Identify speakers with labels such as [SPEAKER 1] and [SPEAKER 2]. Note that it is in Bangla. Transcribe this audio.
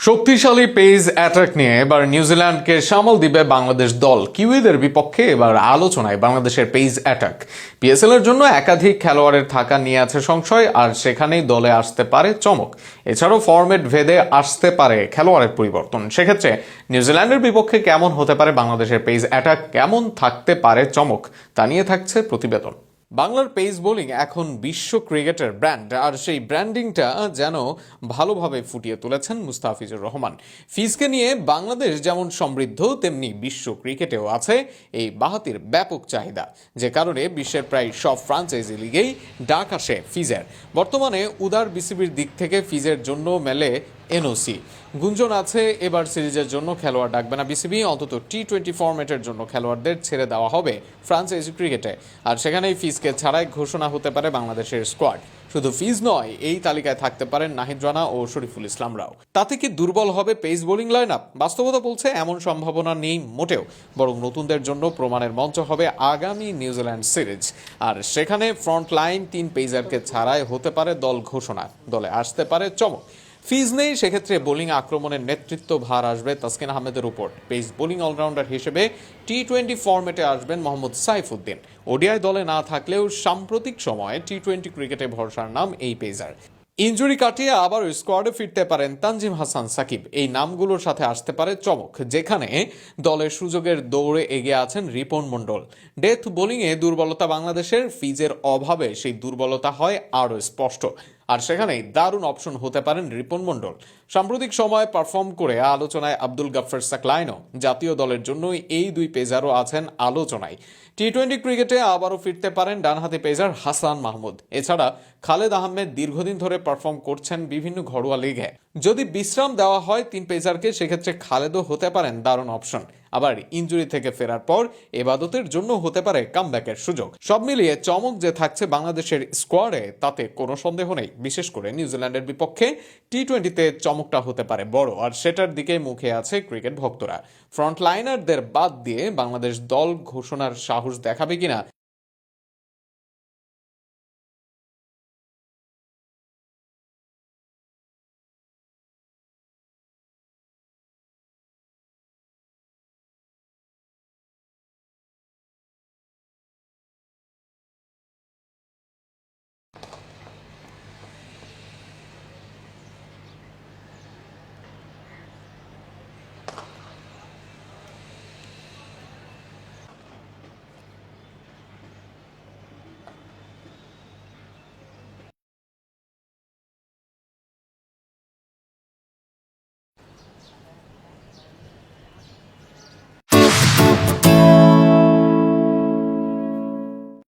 [SPEAKER 1] শক্তিশালী পেস অ্যাটাক নিয়ে এবার নিউজিল্যান্ডকে সামাল দিবে বাংলাদেশ দল। কিউইদের বিপক্ষে এবার আলোচনায় বাংলাদেশের পেস অ্যাটাক। পিএসএল এর জন্য একাধিক খেলোয়াড়ের থাকা নিয়ে আছে সংশয়, আর সেখানেই দলে আসতে পারে চমক। এছাড়াও ফরম্যাট ভেদে আসতে পারে খেলোয়াড়ের পরিবর্তন। সেক্ষেত্রে নিউজিল্যান্ডের বিপক্ষে কেমন হতে পারে বাংলাদেশের পেস অ্যাটাক, কেমন থাকতে পারে চমক, তা নিয়ে থাকছে প্রতিবেদন। বাংলার পেস বোলিং এখন বিশ্ব ক্রিকেটের ব্র্যান্ড, আর সেই ব্র্যান্ডিংটা যেন ভালোভাবে ফুটিয়ে তুলেছেন মুস্তাফিজুর রহমান। ফিজকে নিয়ে বাংলাদেশ যেমন সমৃদ্ধ, তেমনি বিশ্ব ক্রিকেটেও আছে এই বাহাতির ব্যাপক চাহিদা, যে কারণে বিশ্বের প্রায় সব ফ্রাঞ্চাইজি লিগেই ডাক আসে ফিজের। বর্তমানে উদার বিসিবির দিক থেকে ফিজের জন্য মেলে এনওসি। গুঞ্জন আছে এবার সিরিজের জন্য খেলোয়াড় ডাকবে না বিসিবি, অন্তত টি-20 ফরম্যাটের জন্য খেলোয়াড়দের ছেড়ে দেওয়া হবে ফ্রাঞ্চাইজি ক্রিকেটে। আর সেখানেই ফিজকে ছাড়াই ঘোষণা হতে পারে বাংলাদেশের স্কোয়াড। শুধু ফিজ নয়, এই তালিকায় থাকতে পারেন নাহিদ রানা ও শরীফুল ইসলামরাও। তাতে কি দুর্বল হবে পেস বোলিং লাইন আপ? বাস্তবতা বলছে এমন সম্ভাবনা নেই মোটেও, বরং নতুনদের জন্য প্রমাণের মঞ্চ হবে আগামী নিউজিল্যান্ড সিরিজ। আর সেখানে ফ্রন্ট লাইন 3 পেসারকে ছাড়াই হতে পারে দল ঘোষণা, দলে আসতে পারে চমক। ফিজ নেই, সেক্ষেত্রে বোলিং আক্রমণের নেতৃত্ব ভার আসবে তাসকিন আহমেদের উপর। পেস বোলিং অলরাউন্ডার হিসেবে টি-20 ফরম্যাটে আসবেন মোহাম্মদ সাইফুদ্দিন। ওডিআই দলে না থাকলেও সাম্প্রতিক সময়ে টি-20 ক্রিকেটে ভরসার নাম এই পেসার। ইনজুরি কাটিয়ে আবার স্কোয়াডে ফিরতে পারেন তানজিম হাসান সাকিব। এই নামগুলোর সাথে আসতে পারে চমক, যেখানে দলের সুযোগের দৌড়ে এগিয়ে আছেন রিপন মণ্ডল। ডেথ বোলিংয়ে দুর্বলতা বাংলাদেশের, ফিজের অভাবে সেই দুর্বলতা হয় আরও স্পষ্ট। আর সেখানেই দারুণ অপশন হতে পারেন রিপন মণ্ডল। সাম্প্রতিক সময়ে পারফর্ম করে আলোচনায় আব্দুল গাফফার সাকলাইনও। জাতীয় দলের জন্যই এই 2 পেসারও আছেন আলোচনায়। টি-20 ক্রিকেটে আবারও ফিরতে পারেন ডানহাতি পেসার হাসান মাহমুদ। এছাড়া খালেদ আহমেদ দীর্ঘদিন ধরে পারফর্ম করছেন বিভিন্ন ঘরোয়া লিগে। যদি বিশ্রাম দেওয়া হয় 3 পেসারকে, সেক্ষেত্রে খালেদও হতে পারেন দারুণ অপশন। আবার ইনজুরি থেকে ফেরার পর এবাদতের জন্য হতে পারে কামব্যাকের সুযোগ। সব মিলিয়ে চমক যে থাকছে বাংলাদেশের স্কোয়াডে, তাতে কোনো সন্দেহ নেই। বিশেষ করে নিউজিল্যান্ডের বিপক্ষে টি-20তে চমকটা হতে পারে বড়, আর সেটার দিকে মুখে আছে ক্রিকেট ভক্তরা। ফ্রন্ট লাইনারদের বাদ দিয়ে বাংলাদেশ দল ঘোষণার সাহস দেখাবে কিনা